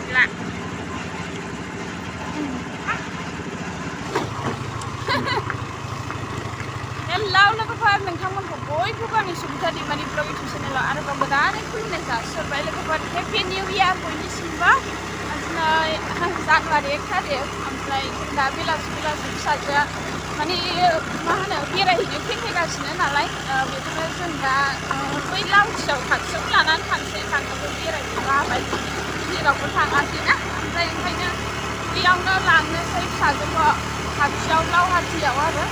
gila. Hello logoफोर नोंथांमोनखौ बयखौबो आंनि sabitadaimaryvlog8040 चेनेलाव आरोबाव गोदानै खुलुमनाय जासिहरबाय लोगोफोर हेपि निउ इयार बयनिसिमबो दिनै जानुवारि 1 तारिख ओमफ्राय दा बेलासि फिसाजोआ माने मा होनो बेरायहैनो फैगासिनो नालाय बेखौनो जों दा बै लावथियाव खाथियाव लानानै थांनोबो बेरायनो बाबाय जेरावबो थाङाखैना ओमफ्राय ओंखायनो बेयावनो लांनोसै फिसाजोखौ खाथियाव लावहाटियाव आरो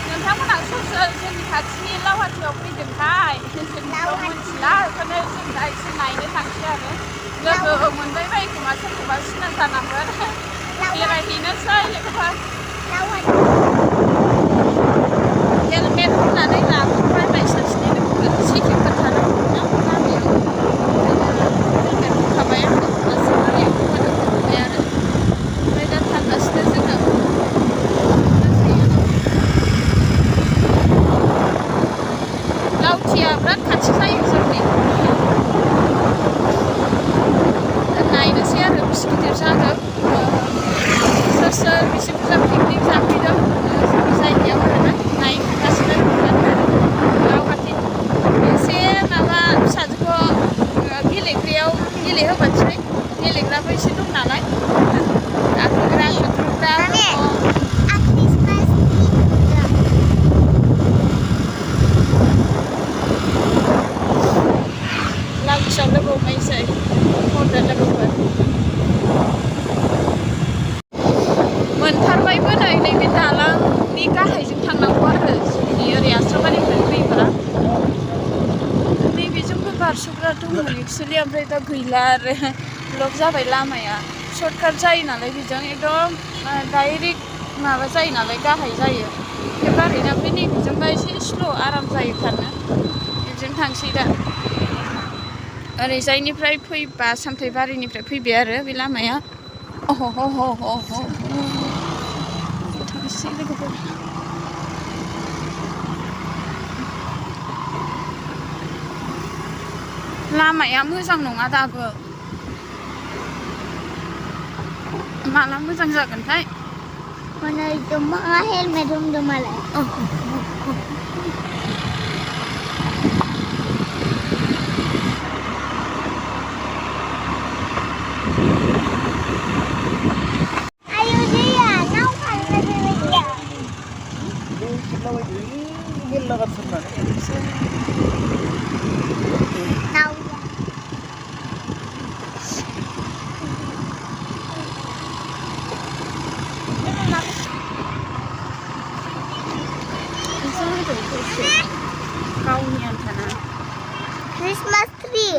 नोंथांमोना सोर सोर जोंनि खाथिनि लावहाटियाव फैदोंथाय जोंथ' मिथिला बेखौनो जों दा एसे नायनो थांसै आरो लोगो मोनबाय बायखोमा सोरखौबा सिना जानांगोन बेरायहैनोसै लोगोफोर हेलमेट होननानै लाबोबाय सासेनि लोगोफोर सिटि खोन्थानांगौ ना गामियाव हेलमेट होखाबाय आङो गासैबो होखाबाय आरो ओमफ्राय दा थांगासिनो जोङो लावथिया बिराद खाथि जायो जोंनि नायनोसै आरो बेसे गिदिर जादों सोर बेसे बुरजा पिकनिक जाफैदों जोंनि जायगायाव आरोना नायगासिनो लावहाटि एसे माबा फिसाजोखौ गेलेहोबोनोसै गेलेग्राबो एसे दं नालाय गाखोग्रा जुद्रुग्रा लावथियाव लोगो हमहैसै हरदो लोगोफोर मोनथारबायबो नैबे दालांनि गाहायजों थांनांगौ आरो जोंनि ओरै आस्राबारिनिफ्राय फैयोब्ला नैबेजोंबो बारस'ग्रा दंमोन एक्सुवेलि ओमफ्राय दा गैला आरो ब्लक जाबाय लामाया सर्टकाट जायो नालाय बेजों एकदम डाइरेक्ट माबा जायो नालाय गाहाय जायो एखेबारे ओमफ्राय नैबेजोंबा एसे स्ल' आराम जायो खारनो बेजों थांसै दा ओरैजायनिफ्राय फैबा सामथाइबारिनिफ्राय फैबाय आरो बे लामाया थांसै लोगोफोर लामाया मोजां नङा दाबो माला मोजां जागोनथाय mana cuma helmet untuk malah ayo dia nau kan lagi dia nau गावनि आन्थाना Christmas tree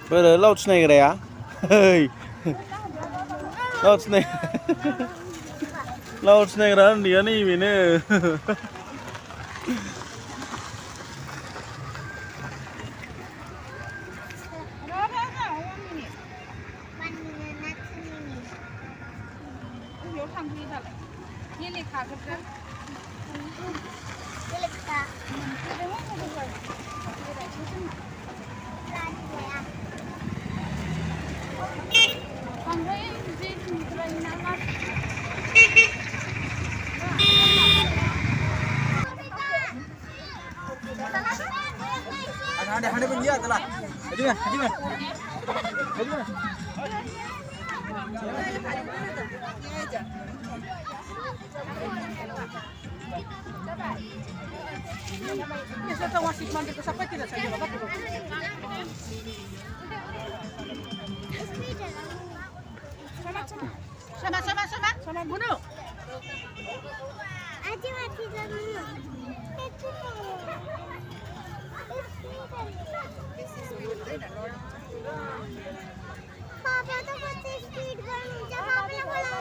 Berainw laut snaigera hei laut snaigera dia nih ini Ada pun dia telah. Haji meh. Bisa tahu masih mandi ke sampai tidak saya bapak itu. Sana. 아직 마치잖아. पापा तो बच्चे speed कर मुझे पापा ने बोला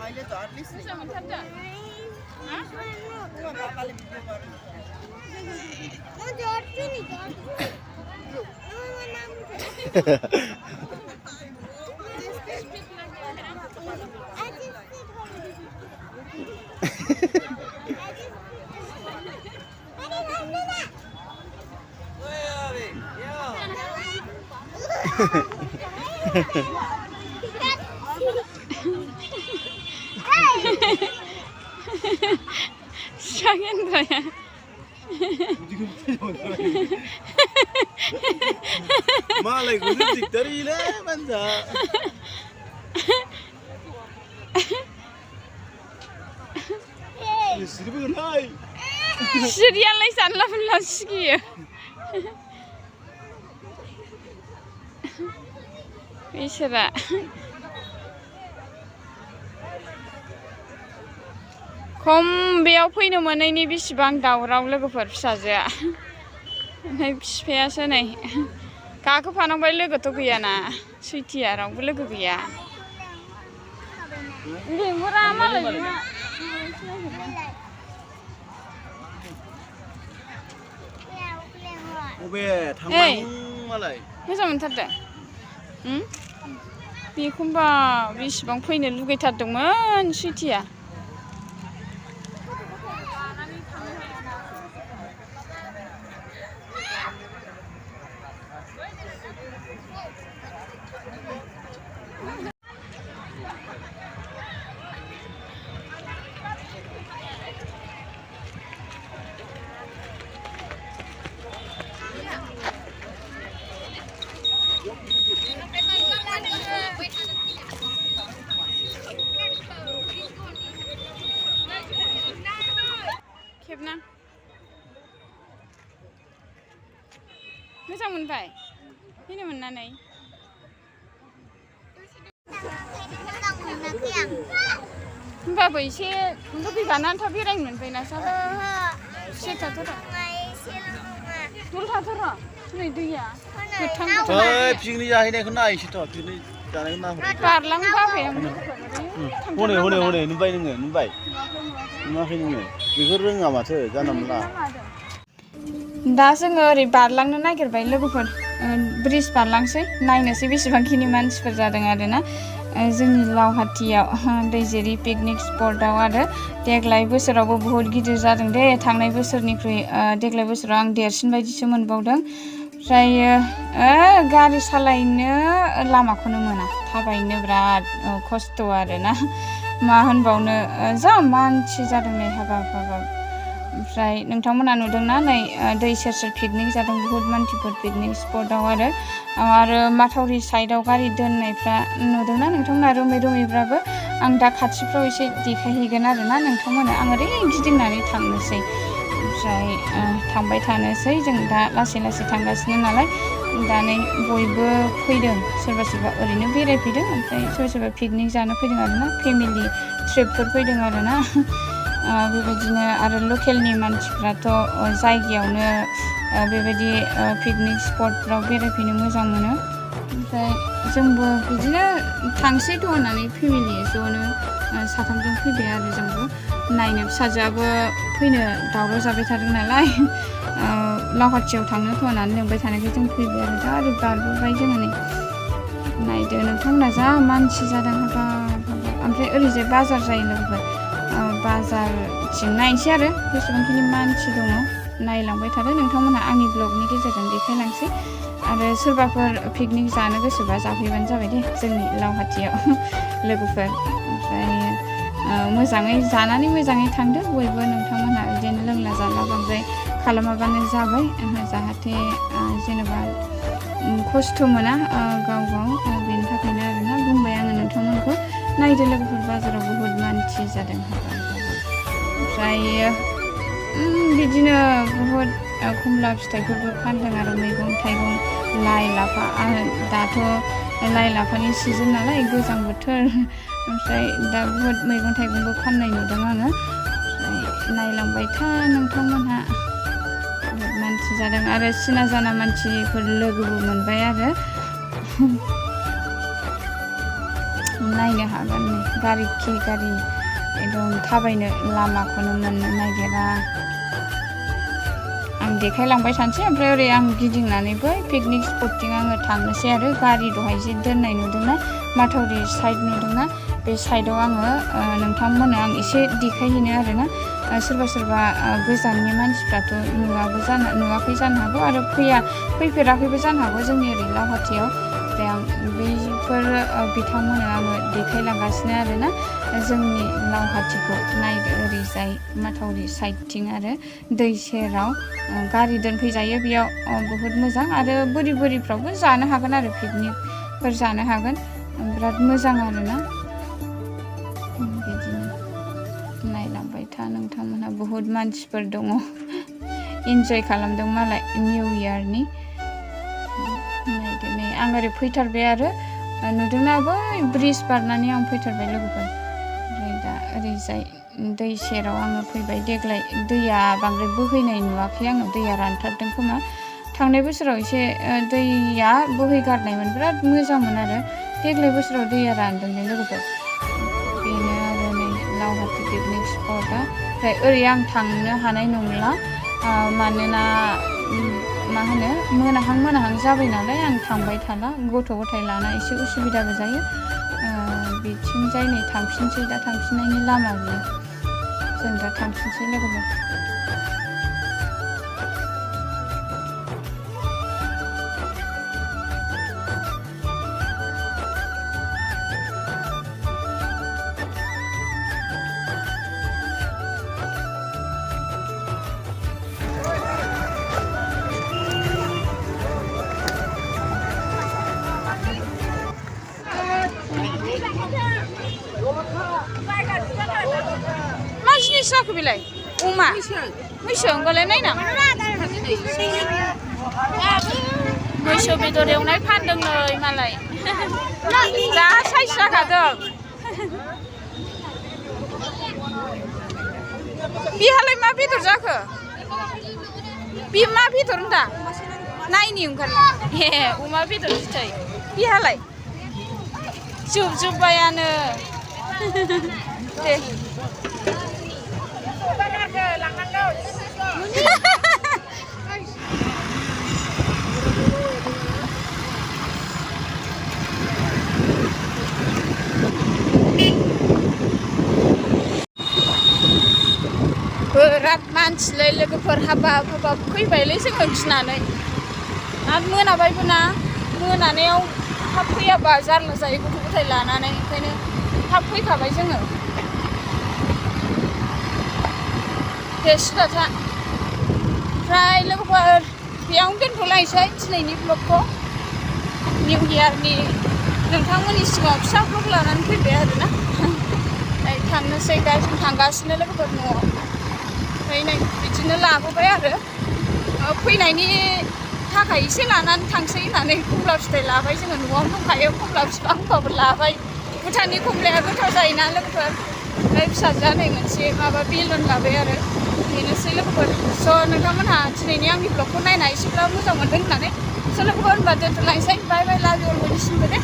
अहिले त हर्लिस म जोड्छु नि Sagendra ya. Malay guzik dari le banda. Sirbi nai. Sirian lai sanla pula skiya. Isra. खम बेयाव फैनो मोनैनि बेसेबां दावराव लोगोफोर फिसाजोआ ओमफ्राय बिफायासो नै गाखोफानांबाय लोगोथ' गैयाना सुइटिया रावबो लोगो गैया लेंहरा मालाय अबे थांबाय मालाय मोजां मोनथारदों बेखौबा बेसेबां फैनो लुगैथारदोंमोन सुइटिया खेबना मोजां मोनबाय फैनो मोननानै होमबाबो एसे लुगैगानो आन्था बेरायनो मोनबायना सारा एसे थाथ'र' दल थाथ'र' नै दैया गोथां ओइ पिकनिक जाहैनायखौ नायसैथ' पिकनिक जानायखौ नाहर बारलांबाय हनै हनै हनै नुबाय नोङो नुबाय नुवाखै नोङो बेखौ रोङा माथो जानला मोनला दा जोङो ओरै बारलांनो नागिरबाय लोगोफोर ब्रिज बारलांसै नायनोसै बेसेबांखिनि मानसिफोर जादों आरोना जोंनि लावहाटियाव दैजिरि पिकनिक स्पटआव आरो देग्लाय बोसोरावबो बहुत गिदिर जादों दे थांनाय बोसोरनिख्रुइ देग्लाय बोसोराव आं देरसिन बायदिसो मोनबावदों ओमफ्राय गारि सालायनो लामाखौनो मोना थाबायनो बिराद खस्थ' आरोना मा होनबावनो जा मानसि जादों नै हाबाब हाबाब ओमफ्राय नोंथांमोना नुदोंना नै दै सेर सेर पिकनिक जादों बहुत मानसिफोर पिकनिक स्पटआव आरो माथावरि साइडआव गारि दोननायफ्रा नुदोंना नोंथांमोना रोमै रोमैब्लाबो आं दा खाथिफ्राव एसे देखायहैगोन आरोना नोंथांमोना आं ओरै गिदिंनानै थांनोसै ओमफ्राय थांबाय थानोसै जों दा लासै लासै थांगासिनो नालाय दा नै बयबो फैदों सोरबा सोरबा ओरैनो बेरायफैदों ओमफ्राय सोरबा सोरबा पिकनिक जानो फैदों आरोना फेमिलि ट्रिपफोर फैदों आरोना बेबायदिनो आरो लकेलनि मानसिफ्राथ' जायगायावनो बेबायदि पिकनिक स्पटफ्राव बेरायफैनो मोजां मोनो ओमफ्राय जोंबो बिदिनो थांसै थ' होननानै फेमिलि ज'नो साथामजों फैबाय आरो जोंबो नायनो फिसाजोआबो फैनो दावराव जाबाय थादों नालाय लावहाटियाव थांनो थ' होननानै लिंबाय थानायखाय जों फैबाय आरो दा ओरै बारबोबाय जोङो नै नायदो नोंथांमोना जा मानसि जादों हाबाब ओमफ्राय ओरैजाय बाजार जायो लोगोफोर बाजारथिं नायनोसै आरो बेसेबांखिनि मानसि दङ नायलांबाय थादों नोंथांमोनहा आंनि ब्लगनि गेजेरजों देखायलांसै आरो सोरबाफोर पिकनिक जानो गोसोबा जाफैबानो जाबाय दे जोंनि लावहाटियाव लोगोफोर ओमफ्राय मोजाङै जानानै मोजाङै थांदो बयबो नोंथांमोनहा बिदिनो लोंला जाला बांद्राय खालामाबानो जाबाय जाहाथे जेनेबा खस्थ' मोना गाव गाव बेनि थाखायनो आरोना बुंबाय आङो नोंथांमोनखौ नायदो लोगोफोर बाजाराव बहुत मानसि जादों ओमफ्राय बिदिनो बहुत खमला फिथाइफोरबो फानदों आरो मैगं थाइगं लाइ लाफा दाथ' लाइ लाफानि सिजन नालाय गोजां बोथोर ओमफ्राय दा बुहुद मैगं थाइगंबो फाननाय नुदों आङो ओमफ्राय नायलांबाय था नोंथांमोनहा बुहुद मानसि जादों आरो सिना जाना मानसिफोर लोगोबो मोनबाय आरो नायनो हागोन गारि खि गारि एकदम थाबायनो लामाखौनो मोननो नागिरा आं देखायलांबाय थानोसै ओमफ्राय ओरै आं गिदिंनानै बै पिकनिक स्पटथिं आङो थांनोसै आरो गारि दहाय जे दोननाय नुदोंना माथावरि साइड नुदोंना बे साइडआव आङो नोंथांमोननो आं एसे देखायहैनो आरोना सोरबा सोरबा गोजाननि मानसिफ्राथ' नुवाखै जानो हागौ आरो फैफेराखैबो जानो हागौ जोंनि ओरै लावहाटियाव ओमफ्राय आं बैफोर बिथांमोननो आङो देखायलांगासिनो आरोना जोंनि लावहाटिखौ नायदो ओरैजाय माथावरि साइडथिं आरो दै सेराव गारि दोनफैजायो बेयाव बहुद मोजां आरो बोरिफ्रावबो जानो हागोन आरो पिकनिकफोर जानो हागोन बिराद मोजां आरोना बिदिनो नायलांबाय था नोंथांमोनहा बहुद मानसिफोर दङ इन्जय खालामदों मालाय निउ इयारनि नायदो नै आं ओरै फैथारबाय आरो नुदोंना बै ब्रिज बारनानै आं फैथारबाय लोगोफोर ओमफ्राय दा ओरैजाय दै सेराव आङो फैबाय देग्लाय दैया बांद्राय बोहैनाय नुवाखै आङो दैया रानथारदों खोमा थांनाय बोसोराव एसे दैया बोहैगारनायमोन बिराद मोजांमोन आरो देग्लाय बोसोराव दैया रानदों लोगोफोर बेनो आरो नै लावहाटि पिकनिक स्पटआ ओमफ्राय ओरै आं थांनो हानाय नंला मानोना मा होनो मोनाहां जाबाय नालाय आं थांबाय थाला गथ' गथाय लाना एसे उसुबिदाबो जायो बिथिंजाय नै थांफिनसै दा थांफिननायनि लामा गैया जों दा थांफिनसै लोगोफोर जाखो बेलाय अमा मैसो होनबालाय नायना मैसो बेदर एवनाय फानदों नै मालाय जा साइज जाखादों बिहालाय मा बेदर जाखो बे मा बेदर होनदा नायनि ओंखारनो हे अमा बेदर फिथाइ बिहालाय जोबजोब्बायानो दे बिराद मानसिलै लोगोफोर हाबाब फैबायलै जोङो गिनानै आरो मोनाबायबो ना मोनानायाव थाब फैयाबा जारला जायो गथ' गथाय लानानै ओंखायनो थाब फैखाबाय जोङो दे सिदा था ओमफ्राय लोगोफोर बेयावनो दोनथ'लायसै दिनैनि ब्लगखौ निउ इयारनि नोंथांमोननि सिगाङाव फिसा ब्लग लानानै फैबाय आरोना थांनोसै दा जों थांगासिनो लोगोफोर न'आव ओमफ्राय नै बिदिनो लाबोबाय आरो फैनायनि थाखाय एसे लानानै थांसै होननानै खमला फिथाइ लाबाय जोङो न'आवनो दंखायो खमला बिफां होनबाबो लाबाय भुटाननि खमलाया गोथाव जायोना लोगोफोर ओमफ्राय फिसाजोआ नै मोनसे माबा बेलुन लाबाय आरो बेनोसै लोगोफोर स' नोंथांमोनहा दिनैनि आंनि ब्लगखौ नायना एसेब्लाबो मोजां मोनदों होननानै स' लोगोफोर होनबा दोनथ'लायसै बाय बाय लाभ इउ अल बयनिसिमबो दे